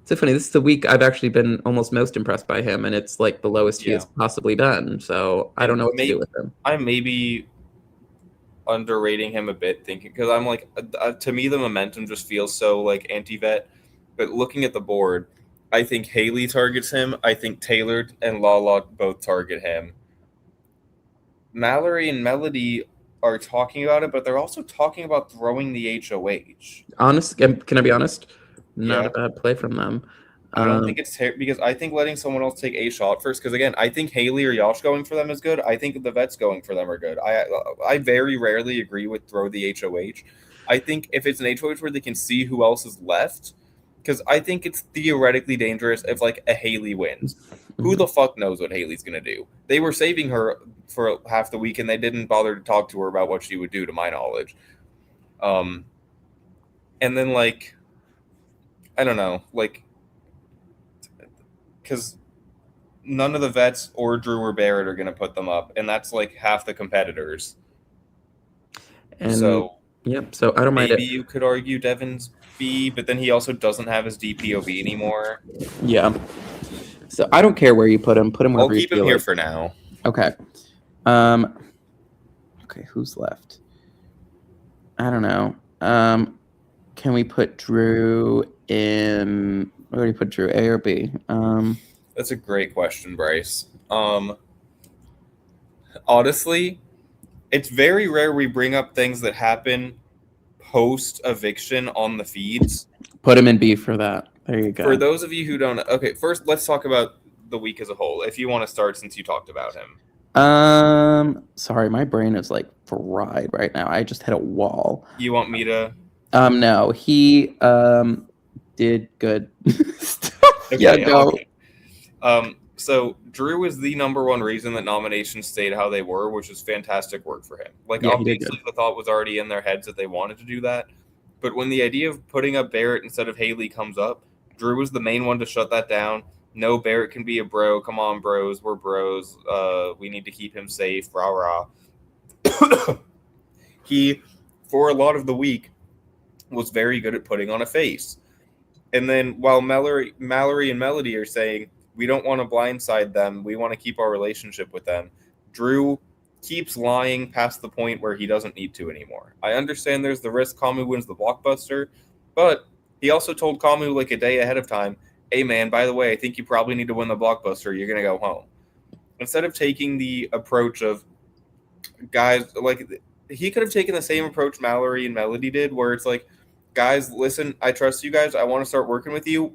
it's so funny, this is the week I've actually been almost most impressed by him, and it's like the lowest he Yeah, has possibly been. So I don't and know what to do with him. I maybe underrating him a bit, thinking because I'm like to me the momentum just feels so like anti-vet, but looking at the board, I think Haley targets him. I think Taylor and Lala both target him. Mallory and Melody are talking about it, but they're also talking about throwing the HOH. Honest, can I be honest? Not a Yeah, bad play from them. I don't think Um, it's because I think letting someone else take a shot first. Because again, I think Haley or Yash going for them is good. I think the vets going for them are good. I very rarely agree with throw the HOH. I think if it's an HOH where they can see who else is left, because I think it's theoretically dangerous if like a Haley wins. Who mhm. the fuck knows what Haley's gonna do? They were saving her for half the week and they didn't bother to talk to her about what she would do, to my knowledge. Um, and then like I don't know, like because none of the vets or Drew or Barrett are going to put them up, and that's like half the competitors. And So yep, so I don't mind maybe it. you could argue Devon's B, but then he also doesn't have his DPOV anymore. Yeah. So I don't care where you put him. Put him I'll wherever you keep him feel here like. for now. Okay. Um. Okay. Who's left? I don't know. Can we put Drew in? Where do you put Drew? A or B? That's a great question, Bryce. Honestly, it's very rare we bring up things that happen post eviction on the feeds. Put him in B for that. There you For go. those of you who don't, okay, first let's talk about the week as a whole. If you want to start, since you talked about him. Sorry, my brain is like fried right now. I just hit a wall. You want me to? No, he did good. Yeah, Okay, go. okay. So Drew is the number one reason that nominations stayed how they were, which is fantastic work for him. Like Yeah, he did obviously good. the thought was already in their heads that they wanted to do that, but when the idea of putting up Barrett instead of Haley comes up, Drew was the main one to shut that down. No, Barrett can be a bro. Come on, bros. We're bros. We need to keep him safe. Rah rah. He, for a lot of the week, was very good at putting on a face. And then while Mallory and Melody are saying we don't want to blindside them, we want to keep our relationship with them, Drew keeps lying past the point where he doesn't need to anymore. I understand there's the risk Kamu wins the blockbuster, but he also told Kamu like a day ahead of time, "Hey man, by the way, I think you probably need to win the blockbuster. You're gonna go home." Instead of taking the approach of guys like he could have taken the same approach Mallory and Melody did, where it's like, guys, listen, I trust you guys. I want to start working with you.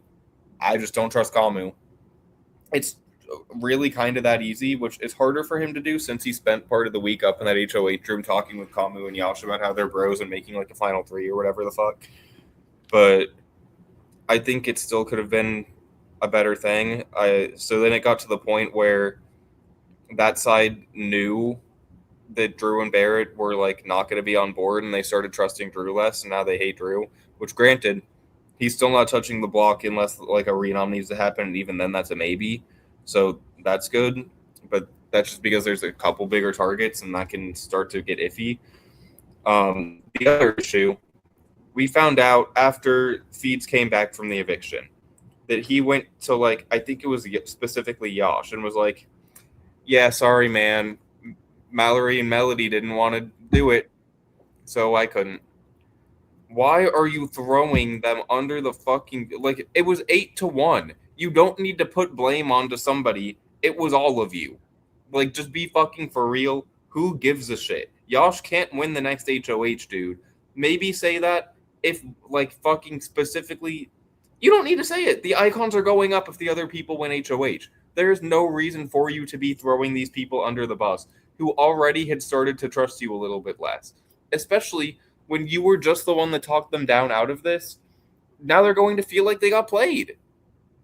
I just don't trust Kamu. It's really kind of that easy, which is harder for him to do since he spent part of the week up in that HOH room talking with Kamu and Yash about how they're bros and making like a final three or whatever the fuck. But I think it still could have been a better thing. So then it got to the point where that side knew that Drew and Barrett were like not going to be on board, and they started trusting Drew less, and now they hate Drew. Which, granted, he's still not touching the block unless like a renom needs to happen, and even then, that's a maybe. So that's good, but that's just because there's a couple bigger targets, and that can start to get iffy. The other issue We found out after Feeds came back from the eviction that he went to, like, I think it was specifically Yosh, and was like, yeah, sorry, man. Mallory and Melody didn't want to do it, so I couldn't. Why are you throwing them under the fucking, like, it was 8-1. You don't need to put blame onto somebody. It was all of you. Like, just be fucking for real. Who gives a shit? Yosh can't win the next HOH, dude. Maybe say that if, like, fucking specifically, you don't need to say it. The icons are going up if the other people win HOH. There's no reason for you to be throwing these people under the bus who already had started to trust you a little bit less. Especially when you were just the one that talked them down out of this. Now they're going to feel like they got played.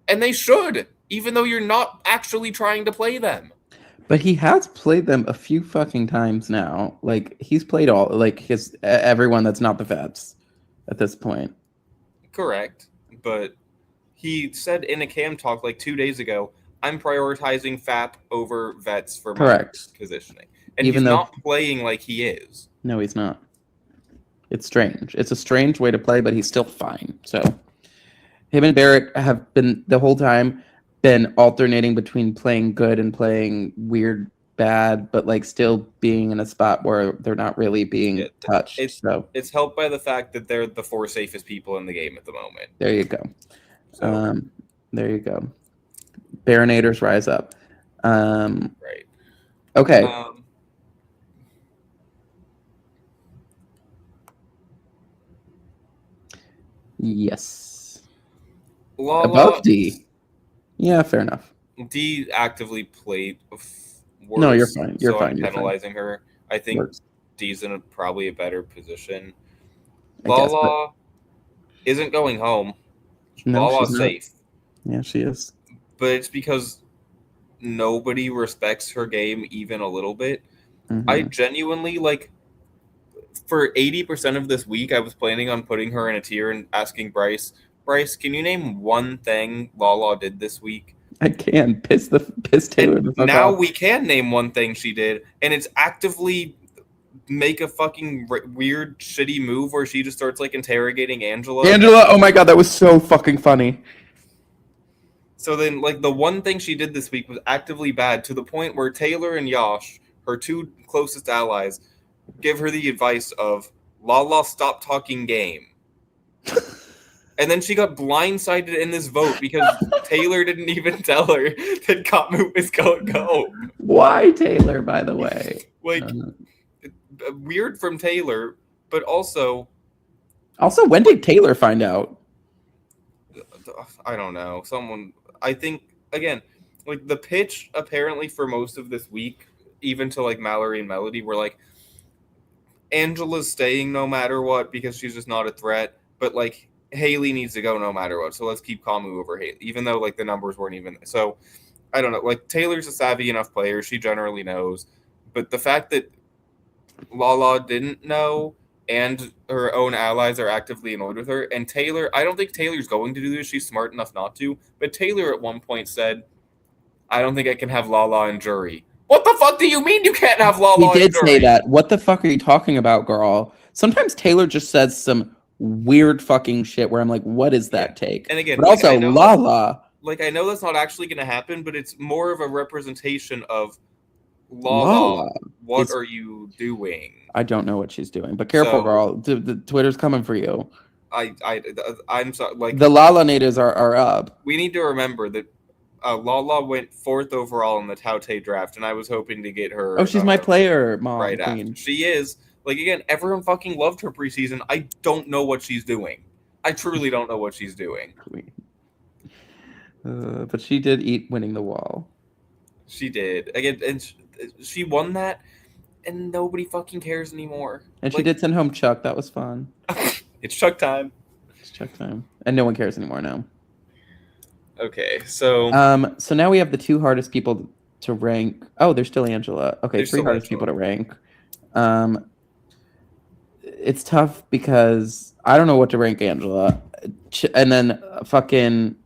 And they should, even though you're not actually trying to play them. But he has played them a few fucking times now. Like, he's played all, like, his everyone that's not the vets at this point. Correct. But he said in a cam talk like 2 days ago, I'm prioritizing FAP over vets for my positioning. And even he's not playing like he is. No, he's not. It's strange. It's a strange way to play, but he's still fine. So him and Barrett have been the whole time been alternating between playing good and playing weird bad, but like still being in a spot where they're not really being touched. It's helped by the fact that they're the 4 safest people in the game at the moment. There you go. So. There you go. Baronators rise up. Right. Okay. Yes. Lala, above D. Yeah, fair enough. D actively played worse. No, you're fine. You're fine. I'm penalizing her. I think D's in probably a better position. Lala isn't going home. No, Lala's safe. Yeah, she is. But it's because nobody respects her game even a little bit. Mm-hmm. I genuinely, like, for 80% of this week, I was planning on putting her in a tier and asking Bryce, can you name one thing Lala did this week? I can. Piss Taylor the fuck now off. We can name one thing she did, and it's actively make a fucking weird, shitty move where she just starts, like, interrogating Angela. Oh my god, that was so fucking funny. So then, like, the one thing she did this week was actively bad to the point where Taylor and Yosh, her 2 closest allies, give her the advice of, Lala, stop talking game. And then she got blindsided in this vote because Taylor didn't even tell her that Katmu was going to go. Why Taylor, by the way? Like, weird from Taylor, but also... Also, when did Taylor find out? I don't know. I think, again, like, the pitch apparently for most of this week, even to, like, Mallory and Melody, were like, Angela's staying no matter what because she's just not a threat, but, like, Haley needs to go no matter what, so let's keep Kamu over Haley, even though, like, the numbers weren't even... So, I don't know. Like, Taylor's a savvy enough player. She generally knows. But the fact that Lala didn't know and her own allies are actively annoyed with her, and Taylor... I don't think Taylor's going to do this. She's smart enough not to. But Taylor at one point said, I don't think I can have Lala and Jury. What the fuck do you mean you can't have Lala and Jury? He did say that. What the fuck are you talking about, girl? Sometimes Taylor just says some weird fucking shit where I'm like, what is that take? And again, but like, also Lala. Like, I know that's not actually going to happen, but it's more of a representation of Lala. What are you doing? I don't know what she's doing, but careful, girl. The Twitter's coming for you. I'm sorry. Like, the Lala natives are up. We need to remember that Lala went 4th overall in the TOUTTE draft, and I was hoping to get her. Oh, she's my player, Mom. Right after. She is. Like, again, everyone fucking loved her preseason. I don't know what she's doing. I truly don't know what she's doing. But she did eat winning the wall. She did. Again, and she won that, and nobody fucking cares anymore. And she did send home Chuck. That was fun. It's Chuck time. It's Chuck time. And no one cares anymore now. Okay, so... So now we have the 2 hardest people to rank. Oh, there's still Angela. Okay, 3 hardest people to rank. It's tough because I don't know what to rank Angela. And then fucking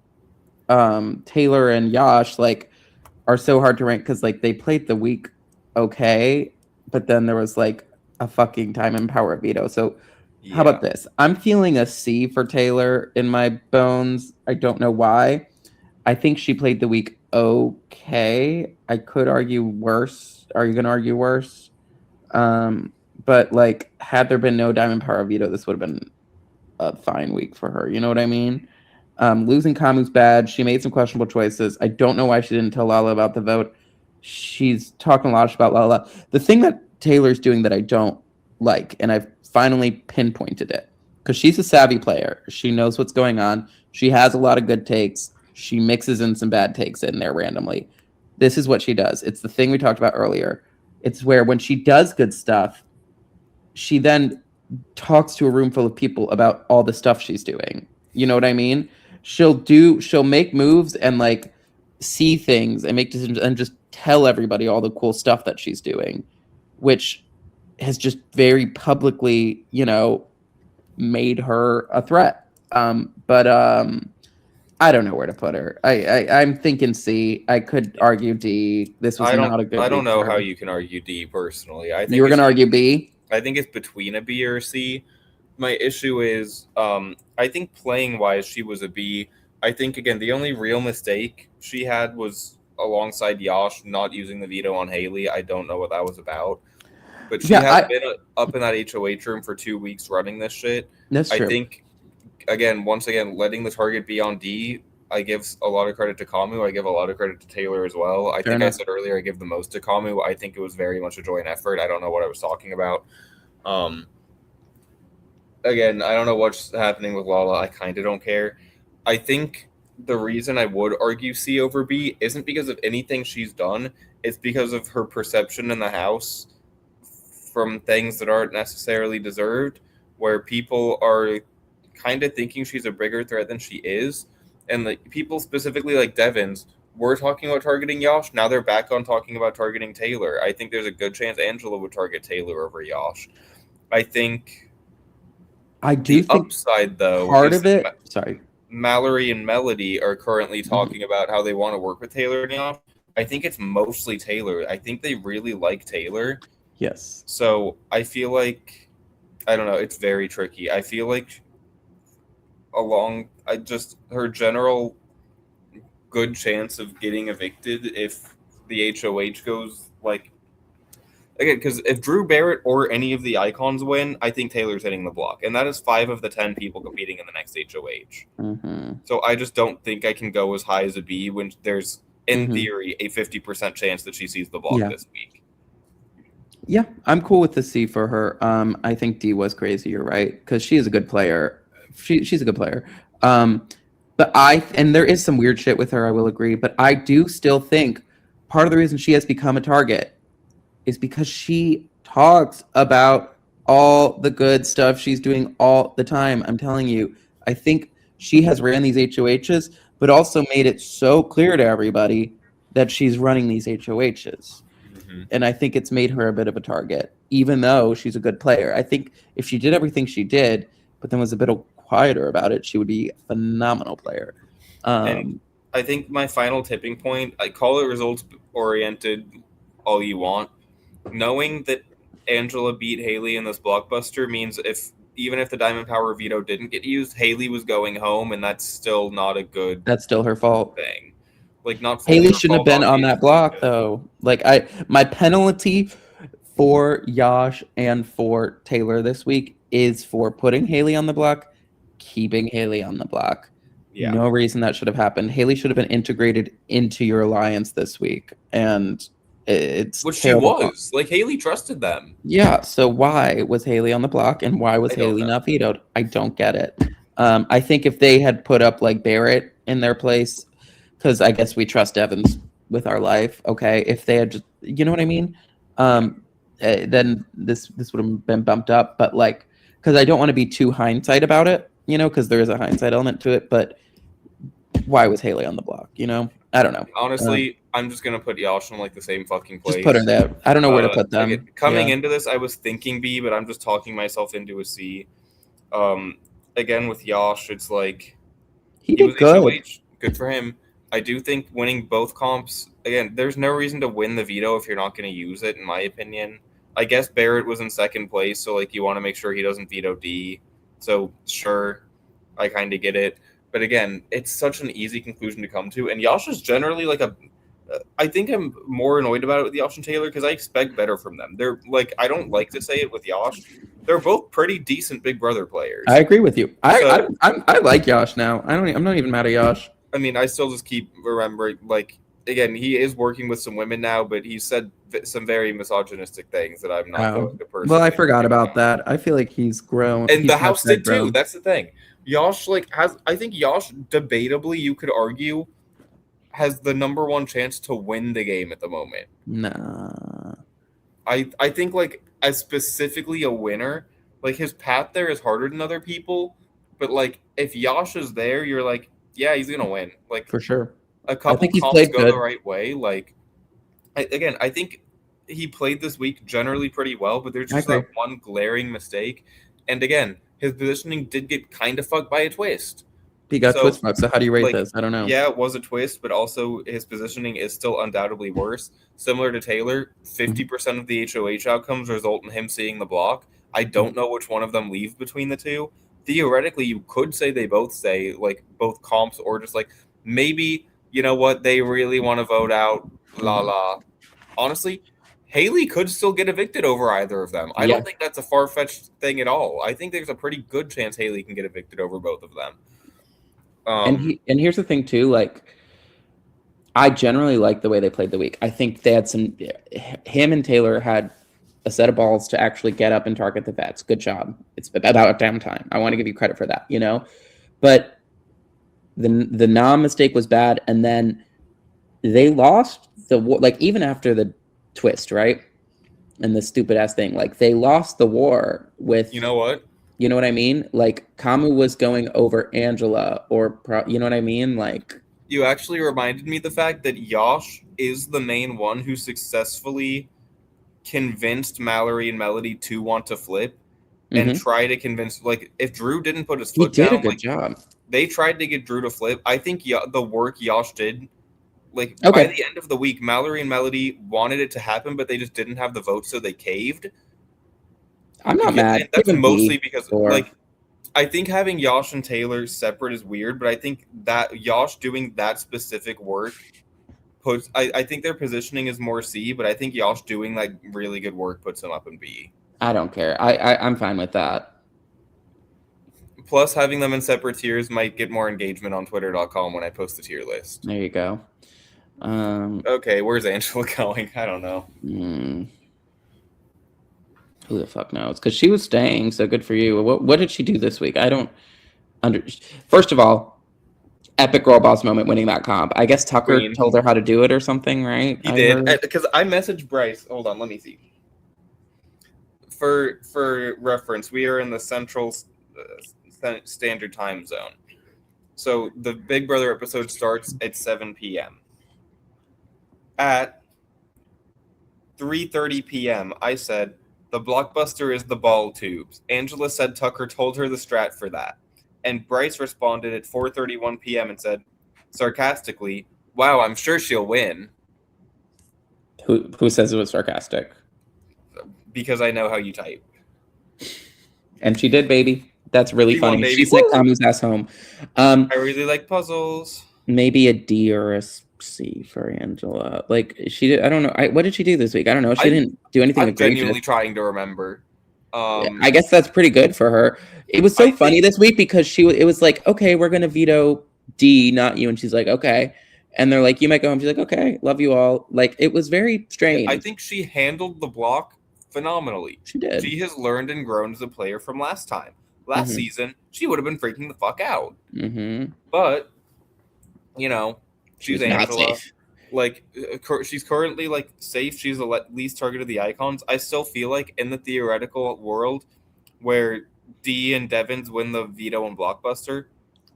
Taylor and Yosh, like, are so hard to rank because, like, they played the week okay, but then there was, like, a fucking time and power veto. So How about Yeah. this? I'm feeling a C for Taylor in my bones. I don't know why. I think she played the week okay. I could argue worse. Are you going to argue worse? But like, had there been no Diamond Power Veto, this would have been a fine week for her. You know what I mean? Losing Kamu's bad. She made some questionable choices. I don't know why she didn't tell Lala about the vote. She's talking a lot about Lala. The thing that Taylor's doing that I don't like, and I've finally pinpointed it, because she's a savvy player. She knows what's going on. She has a lot of good takes. She mixes in some bad takes in there randomly. This is what she does. It's the thing we talked about earlier. It's where when she does good stuff, she then talks to a room full of people about all the stuff she's doing. You know what I mean? She'll make moves and like see things and make decisions and just tell everybody all the cool stuff that she's doing, which has just very publicly, made her a threat. But I don't know where to put her. I'm thinking C. I could argue D. This was not a good I don't week for know how her. you can argue D personally. You were gonna argue B? I think it's between a B or a C. My issue is I think playing wise she was a B. I think again the only real mistake she had was alongside Yash not using the veto on Haley. I don't know what that was about. But she has been up in that HOH room for 2 weeks running this shit. That's true. I think once again, letting the target be on D, I give a lot of credit to Kamu. I give a lot of credit to Taylor as well. I think I said earlier I give the most to Kamu. I think it was very much a joint effort. I don't know what I was talking about. Again, I don't know what's happening with Lala. I kind of don't care. I think the reason I would argue C over B isn't because of anything she's done. It's because of her perception in the house from things that aren't necessarily deserved, where people are kind of thinking she's a bigger threat than she is. And like people specifically like Devins were talking about targeting Yash. Now they're back on talking about targeting Taylor. I think there's a good chance Angela would target Taylor over Yash. I think the upside, though, part is of it. Sorry, Mallory and Melody are currently talking about how they want to work with Taylor and Yash. I think it's mostly Taylor. I think they really like Taylor. Yes. So I feel like, I don't know, it's very tricky. I feel like her general good chance of getting evicted if the HOH goes like, again, because if Drew Barrett or any of the icons win, I think Taylor's hitting the block. And that is 5 of the 10 people competing in the next HOH. Mm-hmm. So I just don't think I can go as high as a B when there's, in theory, a 50% chance that she sees the block this week. Yeah, I'm cool with the C for her. I think D was crazy. You're right, because she is a good player. She's a good player. But and there is some weird shit with her. I will agree, but I do still think part of the reason she has become a target is because she talks about all the good stuff she's doing all the time. I'm telling you, I think she has ran these HOHs, but also made it so clear to everybody that she's running these HOHs. And I think it's made her a bit of a target, even though she's a good player. I think if she did everything she did, but then was a bit quieter about it, she would be a phenomenal player. And I think my final tipping point, I call it results oriented all you want. Knowing that Angela beat Haley in this blockbuster means even if the Diamond Power veto didn't get used, Haley was going home, and that's still not a good. That's still her fault. Thing. Like not Haley shouldn't have been on that block though. Like my penalty for Yash and for Taylor this week is for putting Haley on the block, keeping Haley on the block. Yeah. No reason that should have happened. Haley should have been integrated into your alliance this week, and it's which terrible. She was. Like Haley trusted them. Yeah. So why was Haley on the block, and why was Haley not vetoed? I don't get it. I think if they had put up like Barrett in their place, because I guess we trust Evans with our life. Okay, if they had just, you know what I mean, then this would have been bumped up. But like, because I don't want to be too hindsight about it, because there is a hindsight element to it. But why was Haley on the block? I don't know. Honestly, I'm just gonna put Yash in like the same fucking place. Just put her there. I don't know where to put them. Like coming into this, I was thinking B, but I'm just talking myself into a C. Again with Yash, it's like he did good. HOH, good for him. I do think winning both comps, again, there's no reason to win the veto if you're not going to use it, in my opinion. I guess Barrett was in second place, so like you want to make sure he doesn't veto D. So sure, I kind of get it. But again, it's such an easy conclusion to come to. And Yash is generally like a. I think I'm more annoyed about it with Yash and Taylor because I expect better from them. They're like, I don't like to say it with Yash. They're both pretty decent Big Brother I players. agree with you. So I like Josh now. I'm not even mad at Josh. I mean, I still just keep remembering, like, again, he is working with some women now, but he said some very misogynistic things that I'm not Oh, going to well, I personally forgot agree with about on. that. I feel like he's grown. And He's the past house that did too. grown. That's the thing. Yash like has I think Yash debatably you could argue has the number one chance to win the game at the moment. Nah, I think like as specifically a winner, like his path there is harder than other people, but like if Yash is there, you're like, yeah, he's gonna win. Like for sure. a I couple think he's comps played go the good. right way. Like again, I think he played this week generally pretty well, but there's I just agree. that one glaring mistake. And again, his positioning did get kind of fucked by a twist. He got So twist fucked. So how do you rate like this? I don't know. yeah, it was a twist, but also his positioning is still undoubtedly worse. Similar to Taylor, Mhm, 50% of the HOH outcomes result in him seeing the block. I mhm, don't know which one of them leaves between the two. Theoretically, you could say they both say like both comps, or just like maybe you know what they really want to vote out. La mhm. la. Honestly, Haley could still get evicted over either of them. I Yeah, don't think that's a far fetched thing at all. I think there's a pretty good chance Haley can get evicted over both of them. and here's the thing too. Like, I generally like the way they played the week. I think they had some. Him and Taylor had a set of balls to actually get up and target the vets. Good job. It's about damn time. I want to give you credit for that. But the Nam mistake was bad, and then they lost like even after the twist, right? And the stupid ass thing, like they lost the war You with, know what? you know what I mean? Like Kamu was going over Angela, or you know what I mean? Like, You actually reminded me of the fact that Yosh is the main one who successfully convinced Mallory and Melody to want to flip and mhm. try to convince. Like, if Drew didn't put his He foot did a down, good like job. they tried to get Drew to flip. I think the work Yosh did, like by Okay, the end of the week, Mallory and Melody wanted it to happen, but they just didn't have the votes, so they caved. I'm not Because, mad. and Give that's him mostly B because, or like, I think having Yosh and Taylor separate is weird, but I think that Yosh doing that specific work puts. I think their positioning is more C, but I think Yosh doing like really good work puts him up in B. I don't care. I'm fine with that. Plus, having them in separate tiers might get more engagement on Twitter.com when I post the tier list. There you go. Um, Okay, where's Angela going? I don't know. hmm, who the fuck knows? Because she was staying, so good for you. What did she do this week? I don't under. First of all, epic girl boss moment winning that comp. I guess Tucker Queen. told her how to do it or something, right? He I did heard. because I messaged Bryce. Hold on, let me see. For reference, we are in the Central Standard Time Zone. So the Big Brother episode starts at 7 p.m. At 3:30 p.m., I said, "The blockbuster is the ball tubes." Angela said Tucker told her the strat for that. And Bryce responded at 4:31 p.m. and said, sarcastically, "Wow, I'm sure she'll win." Who says it was sarcastic? Because I know how you type. And she did, baby. That's really She won, funny. She baby. sent Woo! Kamu's ass home. Um, I really like puzzles. maybe a D or a C for Angela. Like she did. I don't know. What did she do this week? I don't know. She I'm didn't do anything I'm egregious. genuinely trying to remember. I guess that's pretty good for her. It was I so funny think this week because it was like, okay, we're gonna veto D, not you, and she's like, okay, and they're like, you might go home. She's like, okay, love you all. Like it was very I strange. think she handled the block phenomenally. She did. She has learned and grown as a player from last time. Last Mm-hmm. season, she would have been freaking the fuck out. Mm-hmm. But She she's was not Angela. safe. Like she's currently like safe. She's the least target of the icons. I still feel like in the theoretical world where D and Devins win the veto and blockbuster,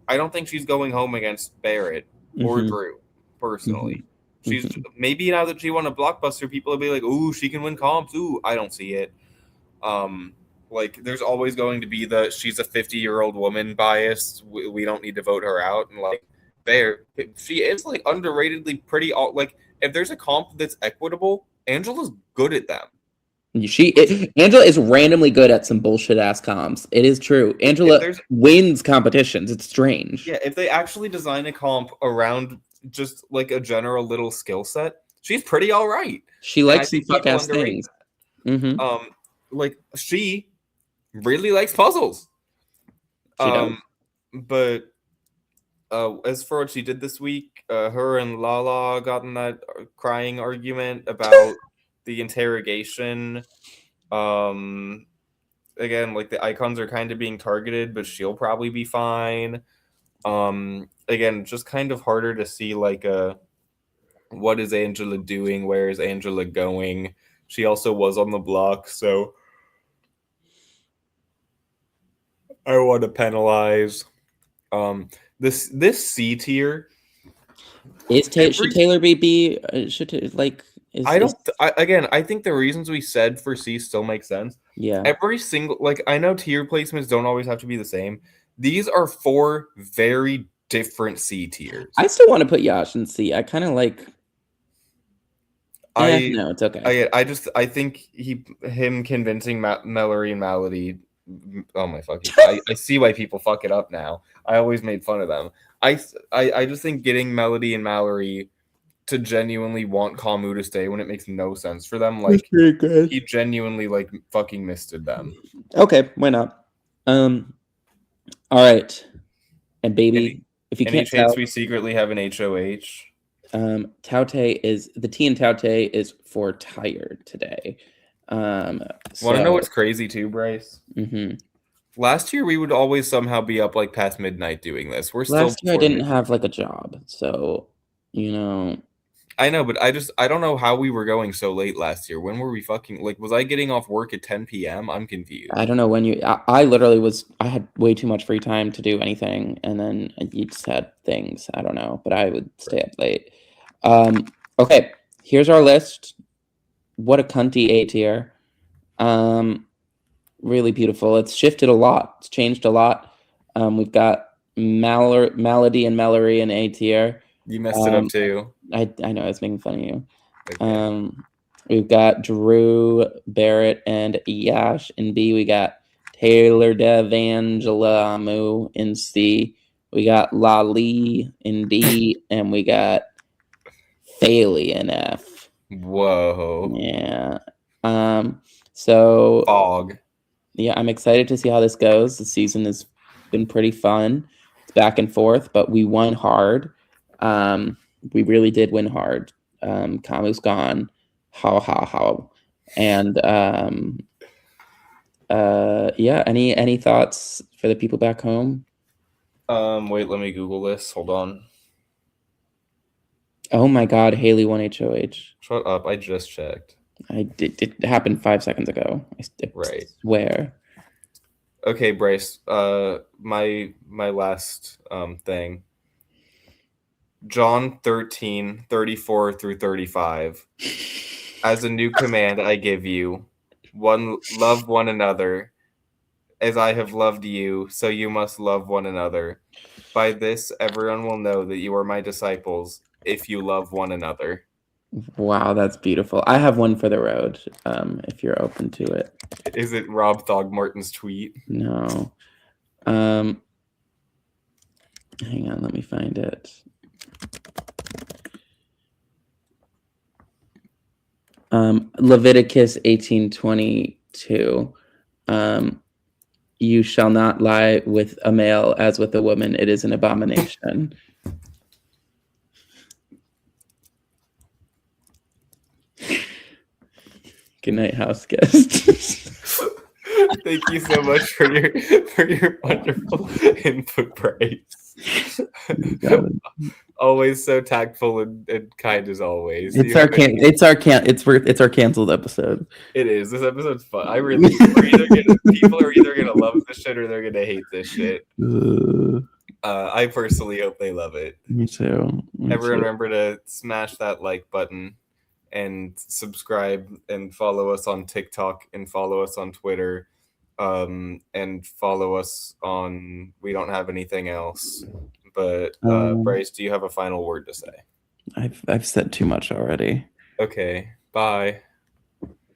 I don't think she's going home against Barrett or Mm-hmm. Drew. Personally, Mm-hmm. she's Mm-hmm. maybe now that she won a blockbuster, people will be like, "Ooh, she can win comps." Ooh, I don't see it. Like there's always going to be the she's a 50-year-old woman bias. We don't need to vote her out, and like there she is like underratedly pretty. Like if there's a comp that's equitable, Angela's good at them. Angela is randomly good at some bullshit ass comms. It is true. If Angela there's wins competitions. It's strange. Yeah, if they actually design a comp around just like a general little skill set, she's pretty all right. She And I likes some think fuck people ass underrate things. Mm-hmm. that. Like she really likes puzzles. She does. Um, but as for what she did this week, her and Lala got in that crying argument about the interrogation. Um, Again, like the icons are kind of being targeted, but she'll probably be fine. Again, just kind of harder to see like what is Angela doing? Where is Angela going? She also was on the block, so I want to penalize. This C tier. Should Every Taylor be should like I is don't. Again, I think the reasons we said for C still make sense. yeah. Every single like I know tier placements don't always have to be the same. These are four very different C tiers. I still want to put Yash in C. I kind of like. I No, it's okay. I think him convincing Mallory and Malady. Oh my fucking! I see why people fuck it up now. I always made fun of them. I just think getting Melody and Mallory to genuinely want Kamu to stay when it makes no sense for them. That's Like very good. he genuinely like fucking misted them. Okay, why not? All right, and Any baby, if you any can't chance tell, we secretly have an HOH? Taute is the T in Taute is for tired today. Want to know So what's crazy too, Bryce? mhm. Last year we would always somehow be up like past midnight doing this. We're still Last year I before didn't midnight. have like a job, so you know, I know, but I don't know how we were going so late last year. When were we fucking like? Was I getting off work at 10 p.m.? I'm I confused. don't know when I literally was. I had way too much free time to do anything, and then you just had things. I don't know, but I would stay up late. Okay, here's our list. What a cunty A tier. Really beautiful. It's shifted a lot. It's changed a lot. We've got Malady and Mallory in A tier. You messed it up Um, too. I know I was making fun of you. Okay. Um, we've got Drew, Barrett, and Yash in B. We got Taylor Devangelamu in C. We got Lali in D, and we got Faley in F. Whoa. Yeah. So Fog. yeah, I'm excited to see how this goes. The season has been pretty fun. It's back and forth, but we won hard. We really did win hard. Kamu's gone. How, how, how. And yeah, any thoughts for the people back home? Wait, let me Google this. Hold on. Oh my God, Haley won HOH. Shut up. I just checked. It happened 5 seconds ago. I Right. swear. Okay, Bryce. My last thing. John 13, 34 through 35. As a new command I give you, love one another. As I have loved you, so you must love one another. By this, everyone will know that you are my disciples if you love one another. Wow, that's beautiful. I have one for the road. If you're open to it. Is it Rob Thogmartin's tweet? No. Hang on, let me find it. Leviticus 18:22. You shall not lie with a male as with a woman. It is an abomination. Good night, house guest. Thank you so much for your wonderful input, Bryce. Always so tactful and kind as always. It's our canceled episode. It is. This episode's fun. People are either gonna love this shit or they're gonna hate this shit. I personally hope they love it. Me too. Everyone remember to smash that like button and subscribe and follow us on TikTok and follow us on Twitter. And follow us on we don't have anything else. But Bryce, do you have a final word to say? I've said too much already. Okay. Bye.